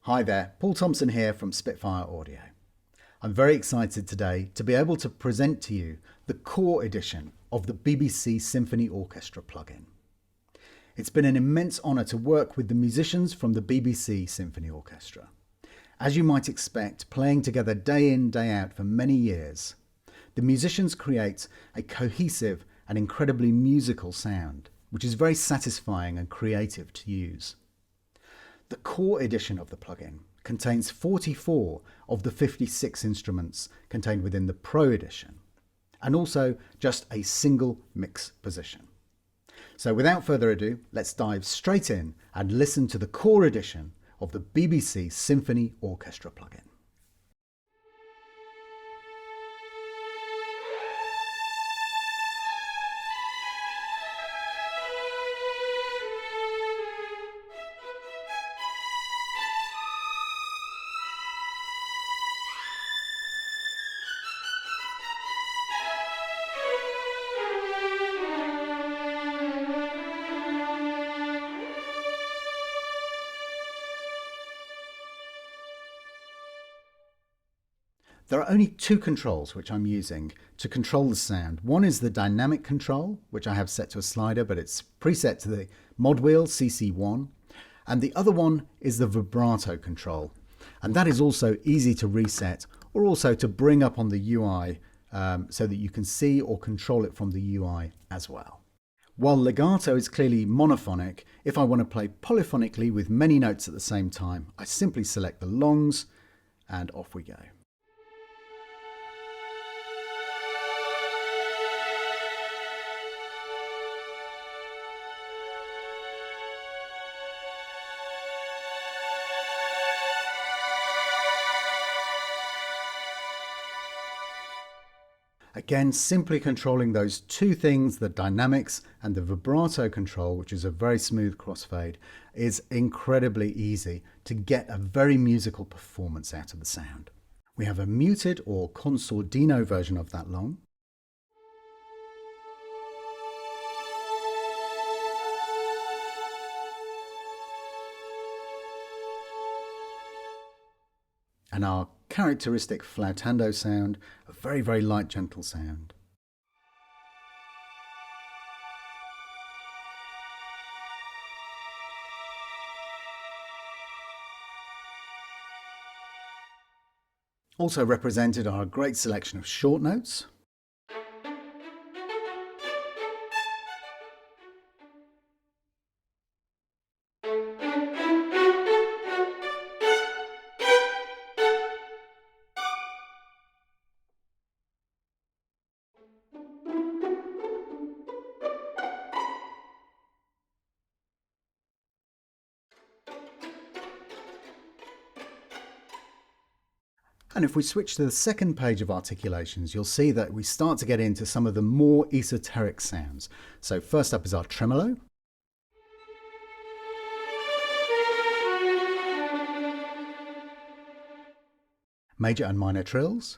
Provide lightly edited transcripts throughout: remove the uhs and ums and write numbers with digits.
Hi there, Paul Thompson here from Spitfire Audio. I'm very excited today to be able to present to you the Core edition of the BBC Symphony Orchestra plugin. It's been an immense honour to work with the musicians from the BBC Symphony Orchestra. As you might expect, playing together day in, day out for many years, the musicians create a cohesive and incredibly musical sound, which is very satisfying and creative to use. The Core edition of the plugin contains 44 of the 56 instruments contained within the Pro edition, and also just a single mix position. So without further ado, let's dive straight in and listen to the Core edition of the BBC Symphony Orchestra plugin. There are only two controls which I'm using to control the sound. One is the dynamic control, which I have set to a slider, but it's preset to the mod wheel CC1. And the other one is the vibrato control. And that is also easy to reset or also to bring up on the UI so that you can see or control it from the UI as well. While legato is clearly monophonic, if I want to play polyphonically with many notes at the same time, I simply select the longs and off we go. Again, simply controlling those two things, the dynamics and the vibrato control, which is a very smooth crossfade, is incredibly easy to get a very musical performance out of the sound. We have a muted or consordino version of that long. And our characteristic flautando sound, a very, very light, gentle sound. Also represented are a great selection of short notes. And if we switch to the second page of articulations, you'll see that we start to get into some of the more esoteric sounds. So first up is our tremolo. Major and minor trills.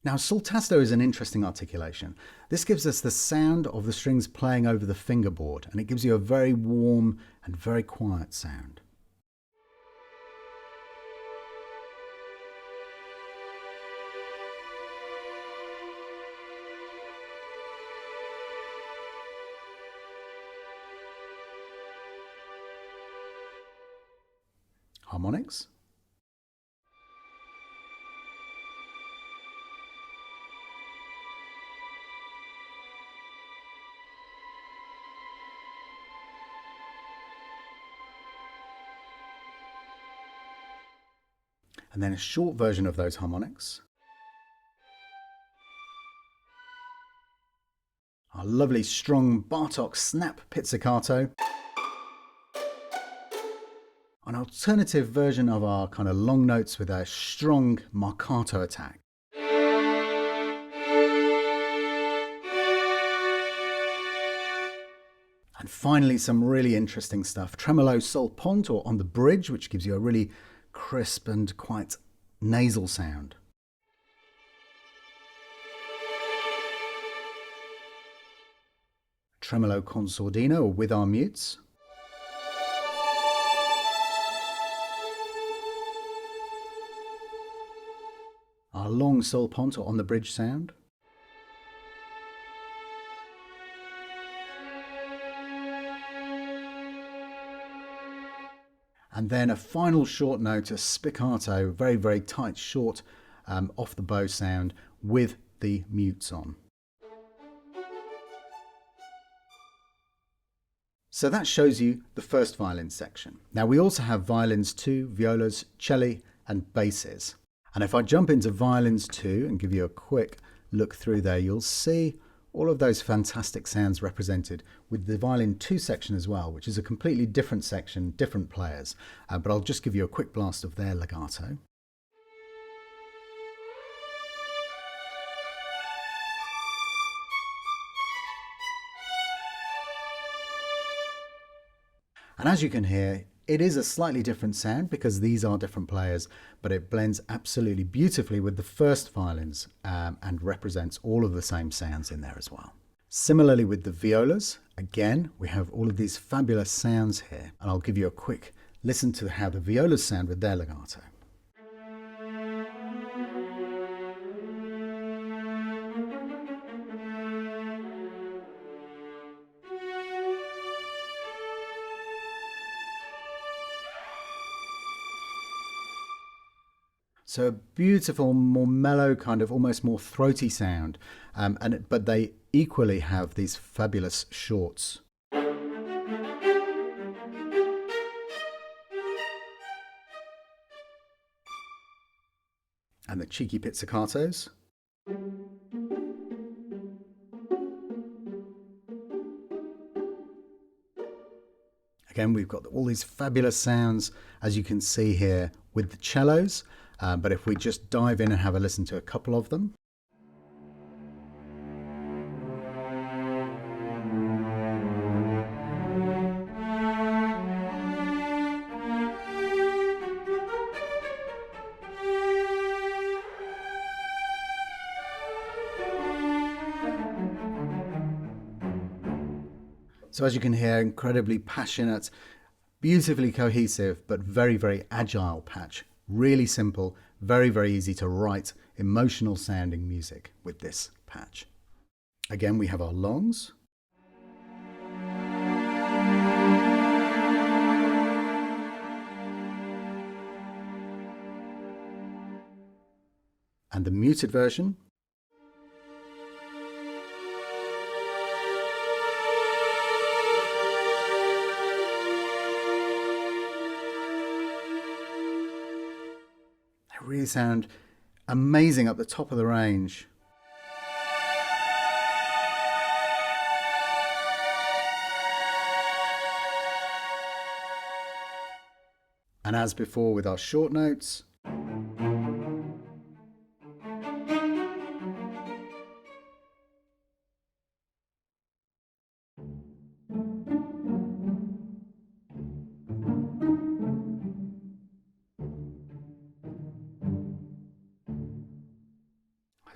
Now, saltasto is an interesting articulation. This gives us the sound of the strings playing over the fingerboard, and it gives you a very warm and very quiet sound. Harmonics. And then a short version of those harmonics. Our lovely strong Bartók snap pizzicato. An alternative version of our kind of long notes with a strong marcato attack. And finally, some really interesting stuff. Tremolo sul ponte, or on the bridge, which gives you a really crisp and quite nasal sound. tremolo con sordino, or with our mutes. Our long sol ponte on the bridge sound. And then a final short note, a spiccato, very, very tight, short, off the bow sound with the mutes on. So that shows you the first violin section. Now we also have violins 2, violas, celli and basses. And if I jump into violins 2 and give you a quick look through there, you'll see all of those fantastic sounds represented with the violin 2 section as well, which is a completely different section, different players. But I'll just give you a quick blast of their legato. And as you can hear, it is a slightly different sound because these are different players, but it blends absolutely beautifully with the first violins and represents all of the same sounds in there as well. Similarly with the violas, again, we have all of these fabulous sounds here, and I'll give you a quick listen to how the violas sound with their legato. So a beautiful, more mellow, kind of almost more throaty sound, but they equally have these fabulous shorts. And the cheeky pizzicatos. Again, we've got all these fabulous sounds, as you can see here, with the cellos. But if we just dive in and have a listen to a couple of them. So as you can hear, incredibly passionate, beautifully cohesive, but very, very agile patch. Really simple, very, very easy to write emotional sounding music with this patch. Again, we have our longs. And the muted version. Really sound amazing up the top of the range. And as before with our short notes,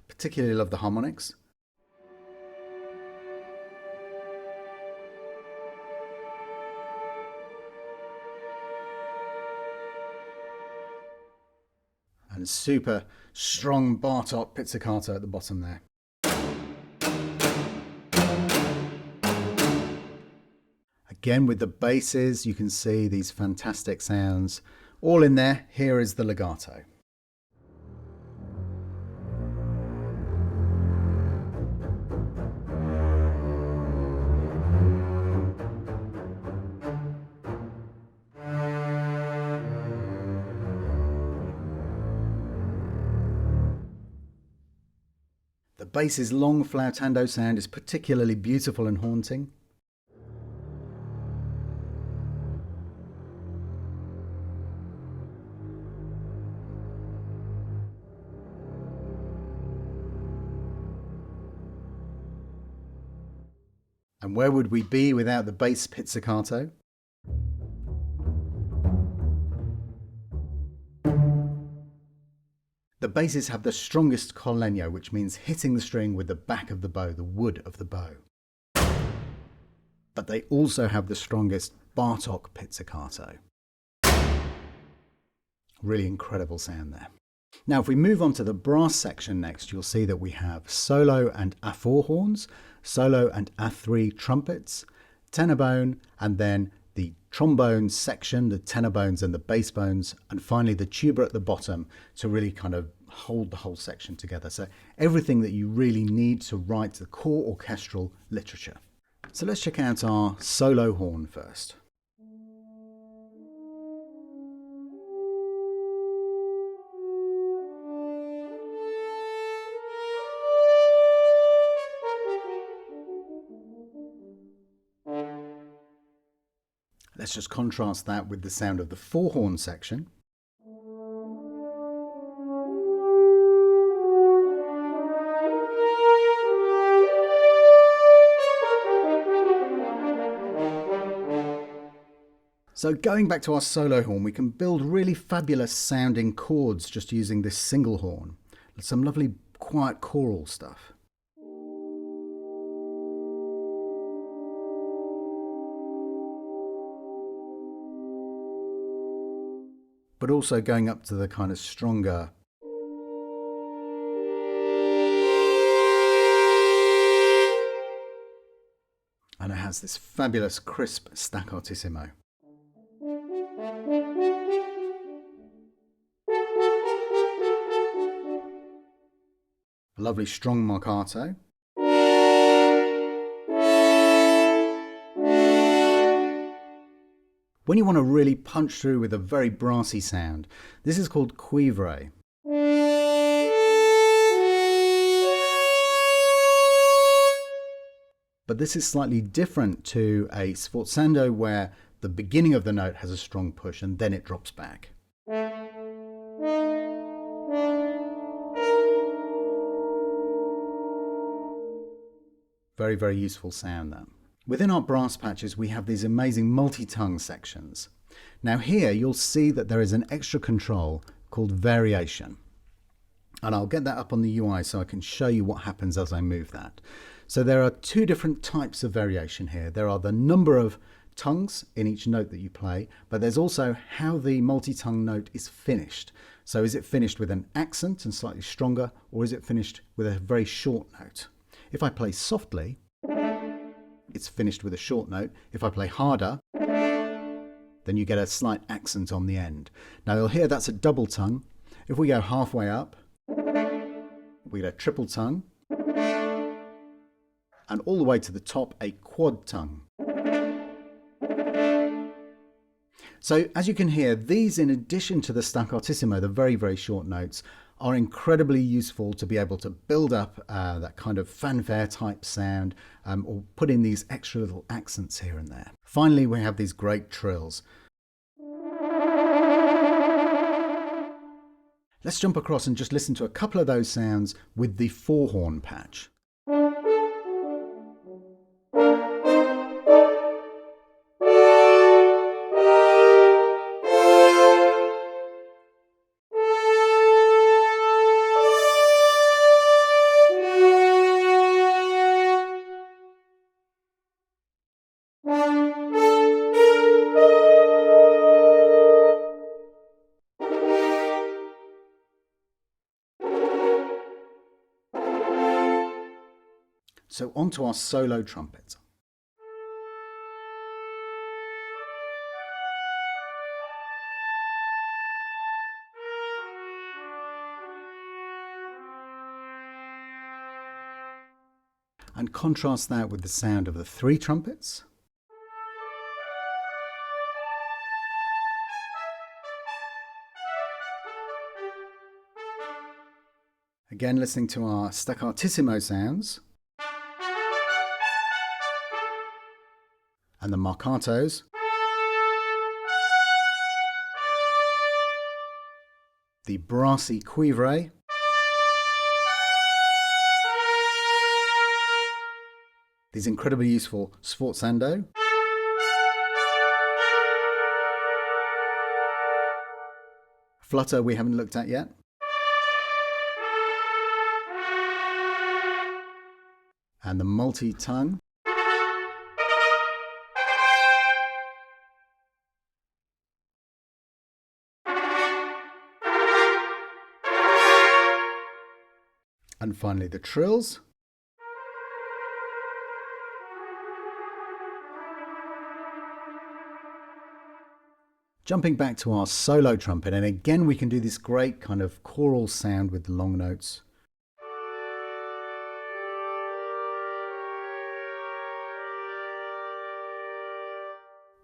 particularly love the harmonics. And super strong bar-top pizzicato at the bottom there. Again with the basses, you can see these fantastic sounds all in there. Here is the legato. The bass's long flautando sound is particularly beautiful and haunting. And where would we be without the bass pizzicato? The basses have the strongest col legno, which means hitting the string with the back of the bow, the wood of the bow. but they also have the strongest Bartok pizzicato. Really incredible sound there. Now, if we move on to the brass section next, you'll see that we have solo and A4 horns, solo and A3 trumpets, tenor bone, and then the trombone section, the tenor bones and the bass bones, and finally the tuba at the bottom to really kind of hold the whole section together. So everything that you really need to write the core orchestral literature. So let's check out our solo horn first. Let's just contrast that with the sound of the four horn section. So going back to our solo horn, we can build really fabulous sounding chords just using this single horn. Some lovely quiet choral stuff. But also going up to the kind of stronger and it has this fabulous crisp staccatissimo. A lovely strong marcato. When you want to really punch through with a very brassy sound, this is called cuivre. But this is slightly different to a sforzando where the beginning of the note has a strong push and then it drops back. Very, very useful sound there. Within our brass patches, we have these amazing multi-tongue sections. Now here you'll see that there is an extra control called variation. And I'll get that up on the UI so I can show you what happens as I move that. So there are two different types of variation here. There are the number of tongues in each note that you play, but there's also how the multi-tongue note is finished. So is it finished with an accent and slightly stronger, or is it finished with a very short note? If I play softly, it's finished with a short note. If I play harder, then you get a slight accent on the end. Now you'll hear that's a double tongue. If we go halfway up, we get a triple tongue, and all the way to the top, a quad tongue. So as you can hear, these, in addition to the staccatissimo, the very, very short notes, are incredibly useful to be able to build up that kind of fanfare type sound, or put in these extra little accents here and there. Finally, we have these great trills. Let's jump across and just listen to a couple of those sounds with the four horn patch. So on to our solo trumpet. And contrast that with the sound of the three trumpets. Again, listening to our staccatissimo sounds. And the marcatos. The brassy cuivre. These incredibly useful sforzando. Flutter we haven't looked at yet. And the multi-tongue. And finally the trills. Jumping back to our solo trumpet, and again we can do this great kind of choral sound with the long notes.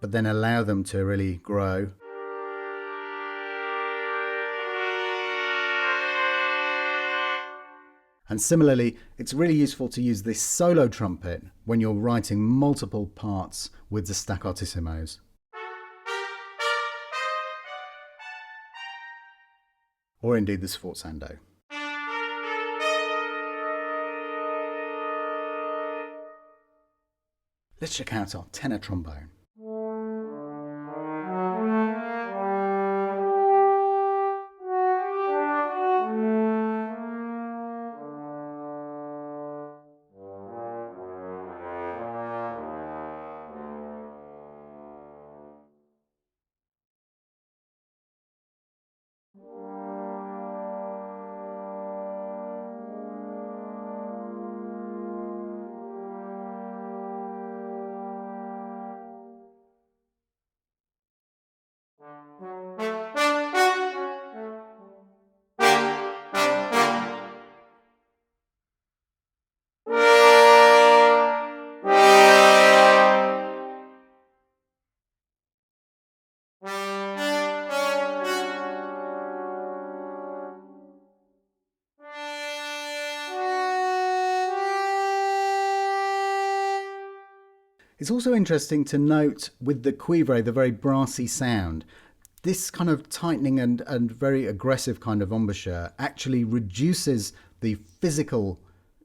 But then allow them to really grow. And similarly, it's really useful to use this solo trumpet when you're writing multiple parts with the staccatissimos. Or indeed the sforzando. Let's check out our tenor trombone. It's also interesting to note with the cuivre, the very brassy sound, this kind of tightening and very aggressive kind of embouchure actually reduces the physical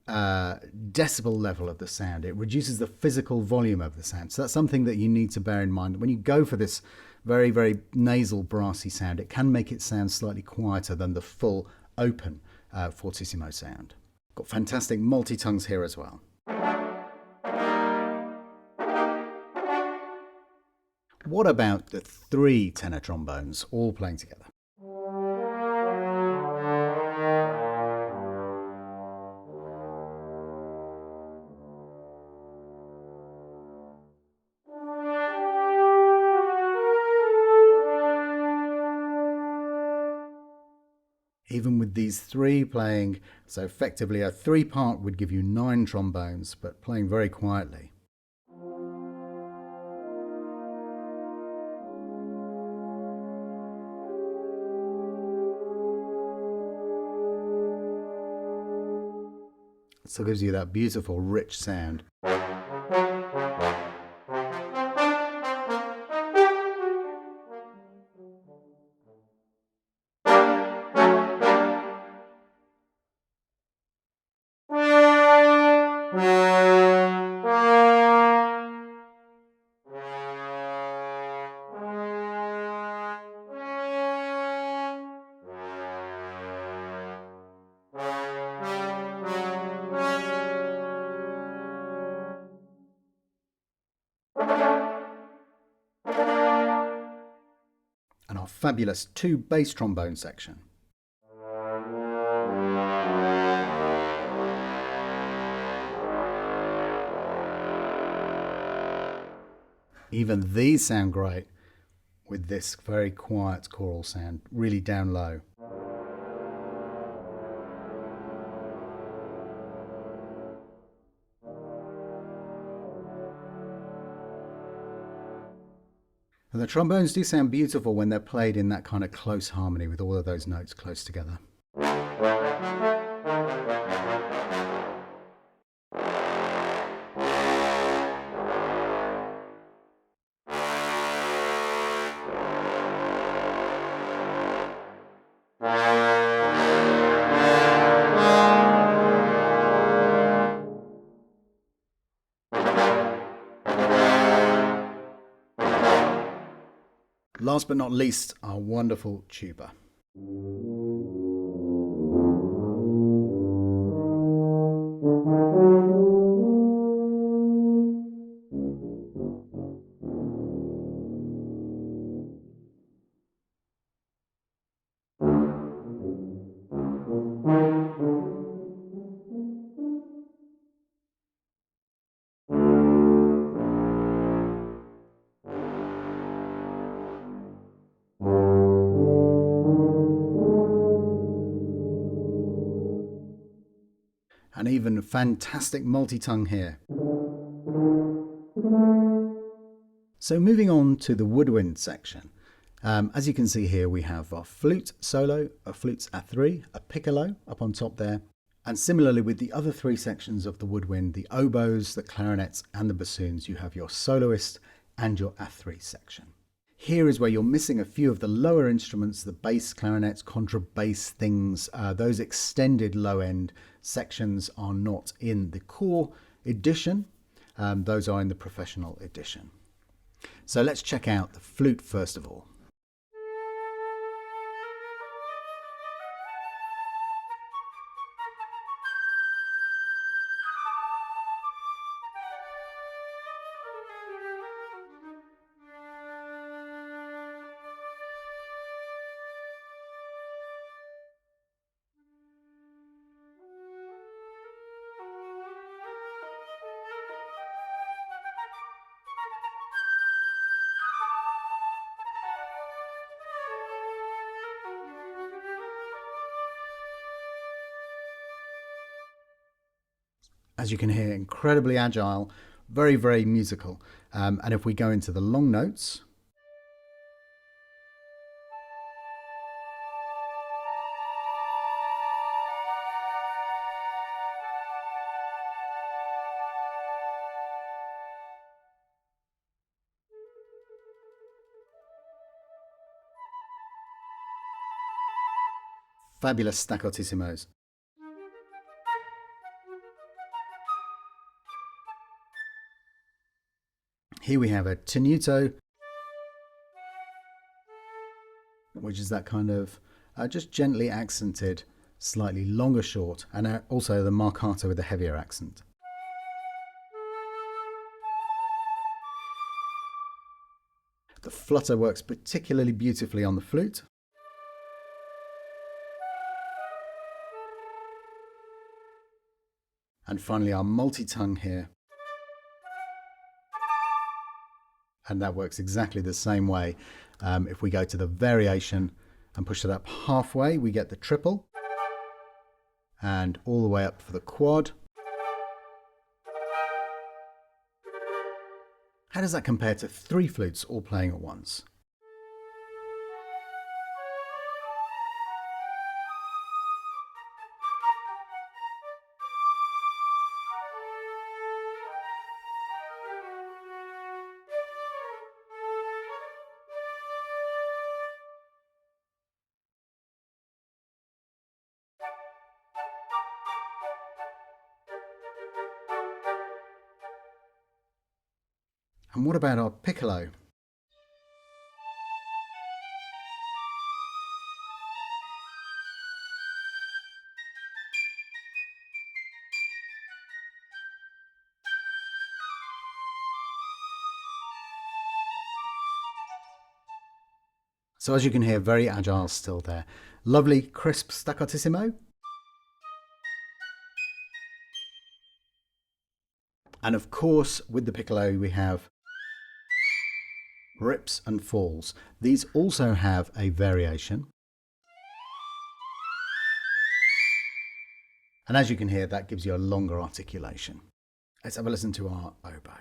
decibel level of the sound. It reduces the physical volume of the sound. So that's something that you need to bear in mind. When you go for this very, very nasal, brassy sound, it can make it sound slightly quieter than the full open fortissimo sound. Got fantastic multi-tongues here as well. What about the 3 tenor trombones all playing together? Even with these 3 playing, so effectively a 3-part would give you 9 trombones, but playing very quietly. So it gives you that beautiful, rich sound. And our fabulous 2 bass trombone section. Even these sound great with this very quiet choral sound, really down low. And the trombones do sound beautiful when they're played in that kind of close harmony with all of those notes close together. Last but not least, our wonderful tuba. even fantastic multi-tongue here. So moving on to the woodwind section. As you can see here, we have our flute solo, a flutes A3, a piccolo up on top there. And similarly with the other three sections of the woodwind, the oboes, the clarinets and the bassoons, you have your soloist and your A3 section. Here is where you're missing a few of the lower instruments, the bass clarinets, contrabass things. Those extended low end sections are not in the core edition. Those are in the professional edition. So let's check out the flute first of all. As you can hear, incredibly agile, very, very musical. And if we go into the long notes, fabulous staccatissimos. Here we have a tenuto, which is that kind of just gently accented, slightly longer short, and also the marcato with a heavier accent. The flutter works particularly beautifully on the flute. And finally our multi-tongue here. And that works exactly the same way. If we go to the variation and push it up halfway, we get the triple. And all the way up for the quad. How does that compare to three flutes all playing at once? And what about our piccolo? So as you can hear, very agile still there. Lovely crisp staccatissimo. And of course, with the piccolo, we have rips and falls. These also have a variation. And as you can hear, that gives you a longer articulation. Let's have a listen to our oboe.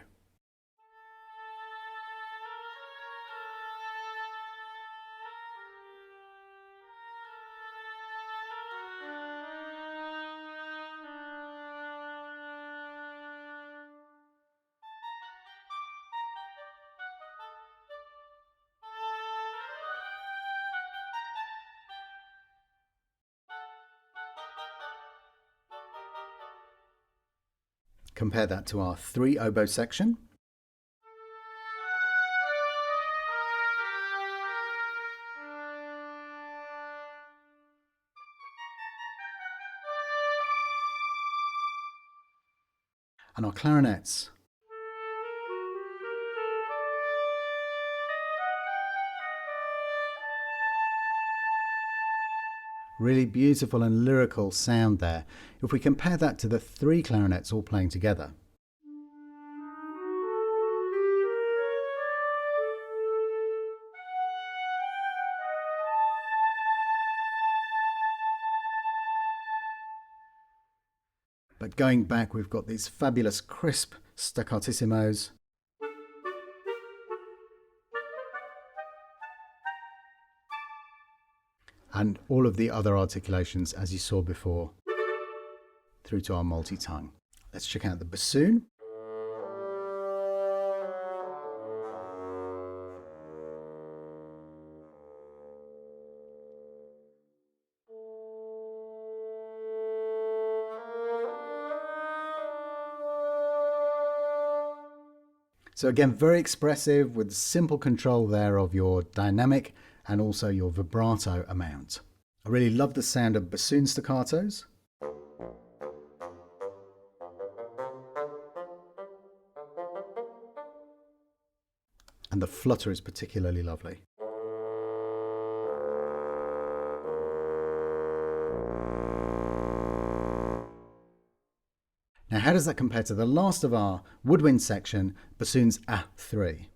Compare that to our three oboe section. And our clarinets. Really beautiful and lyrical sound there. If we compare that to the three clarinets all playing together. But going back, we've got these fabulous crisp staccatissimo. And all of the other articulations, as you saw before, through to our multi-tongue. Let's check out the bassoon. So again, very expressive with simple control there of your dynamic and also your vibrato amount. I really love the sound of bassoon staccatos. And the flutter is particularly lovely. Now, how does that compare to the last of our woodwind section, bassoon's A3?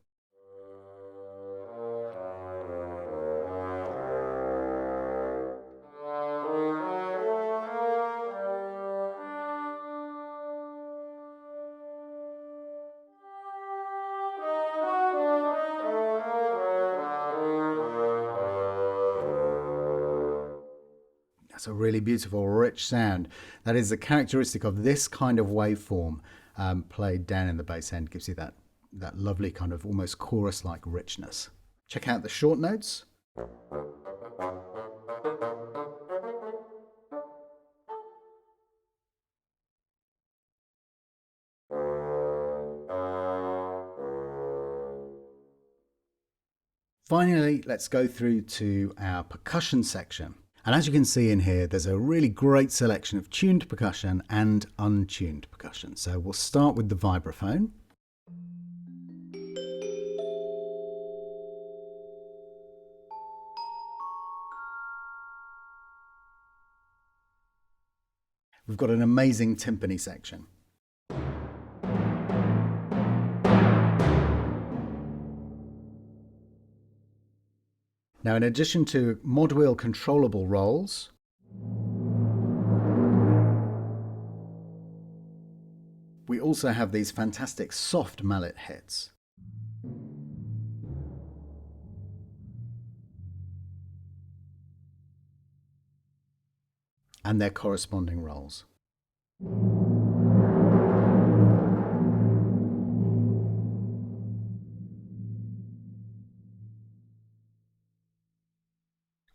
That's a really beautiful, rich sound. That is the characteristic of this kind of waveform played down in the bass end. Gives you that lovely kind of almost chorus-like richness. Check out the short notes. Finally, let's go through to our percussion section. And as you can see in here, there's a really great selection of tuned percussion and untuned percussion. So we'll start with the vibraphone. We've got an amazing timpani section. Now, in addition to mod wheel controllable rolls, we also have these fantastic soft mallet hits. And their corresponding rolls.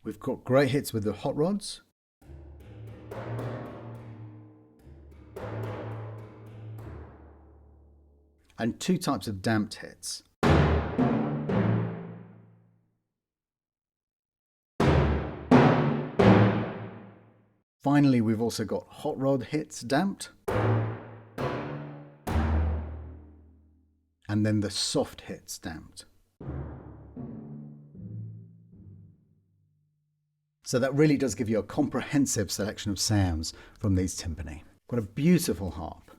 We've got great hits with the hot rods. And two types of damped hits. Finally, we've also got hot rod hits damped. And then the soft hits damped. So that really does give you a comprehensive selection of sounds from these timpani. Got a beautiful harp.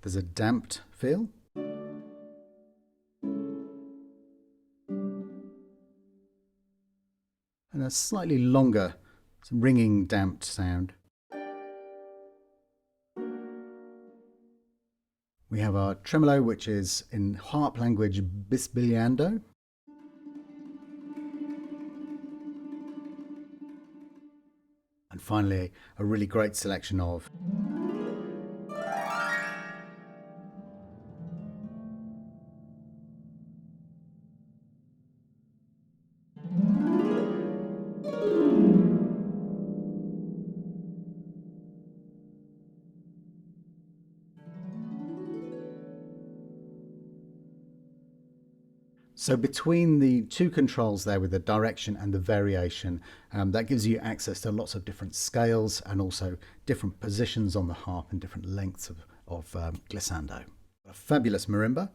There's a damped feel. And a slightly longer, ringing, damped sound. We have our tremolo, which is in harp language bisbigliando. And finally, a really great selection of So between the two controls there with the direction and the variation, that gives you access to lots of different scales and also different positions on the harp and different lengths of glissando. A fabulous marimba.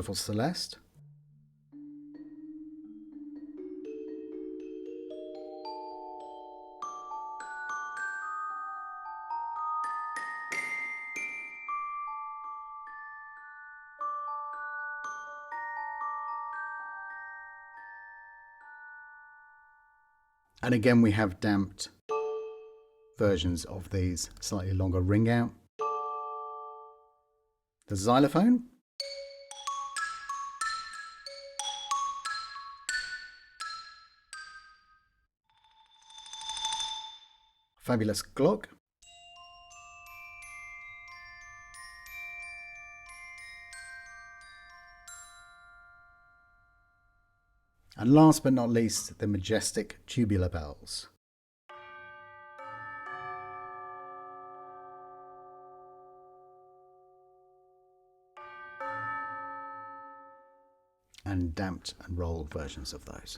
Wonderful Celeste. And again, we have damped versions of these slightly longer ring out. The xylophone. Fabulous Glock. And last but not least, the majestic tubular bells. And damped and rolled versions of those.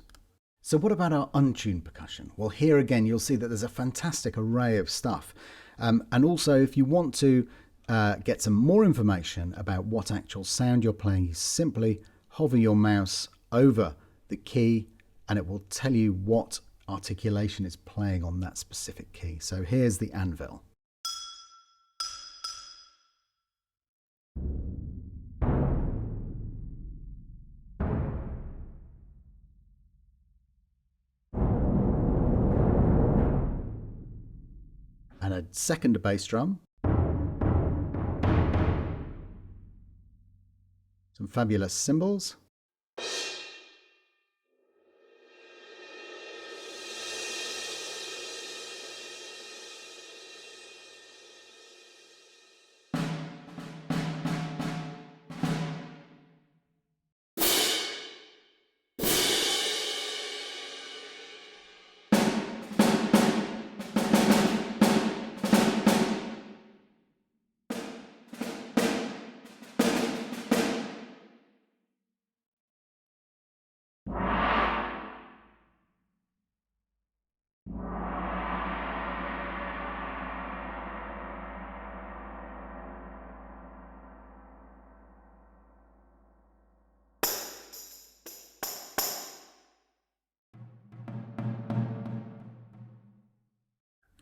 So what about our untuned percussion? Well, here again, you'll see that there's a fantastic array of stuff. And also, if you want to get some more information about what actual sound you're playing, you simply hover your mouse over the key and it will tell you what articulation is playing on that specific key. So here's the anvil. And a second bass drum. Some fabulous cymbals.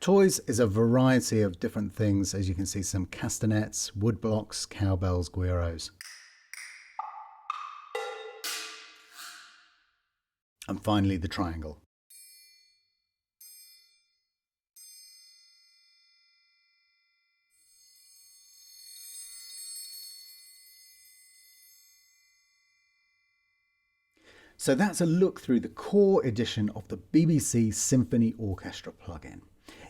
Toys is a variety of different things, as you can see, some castanets, woodblocks, cowbells, guiros. And finally the triangle. So that's a look through the core edition of the BBC Symphony Orchestra plugin.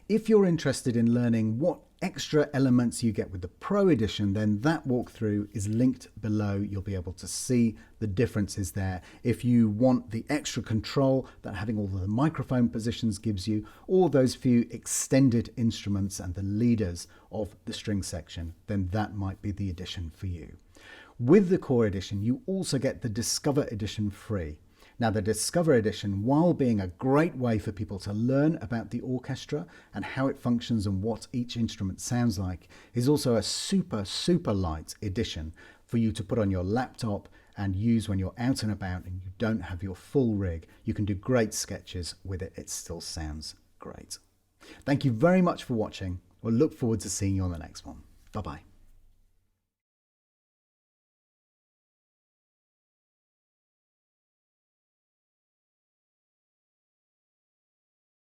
If you're interested in learning what extra elements you get with the Pro edition, then that walkthrough is linked below. You'll be able to see the differences there. If you want the extra control that having all the microphone positions gives you, or those few extended instruments and the leaders of the string section, then that might be the edition for you. With the Core edition, you also get the Discover edition free. Now, the Discover edition, while being a great way for people to learn about the orchestra and how it functions and what each instrument sounds like, is also a super light edition for you to put on your laptop and use when you're out and about and you don't have your full rig. You can do great sketches with it. It still sounds great. Thank you very much for watching. We'll look forward to seeing you on the next one. Bye-bye.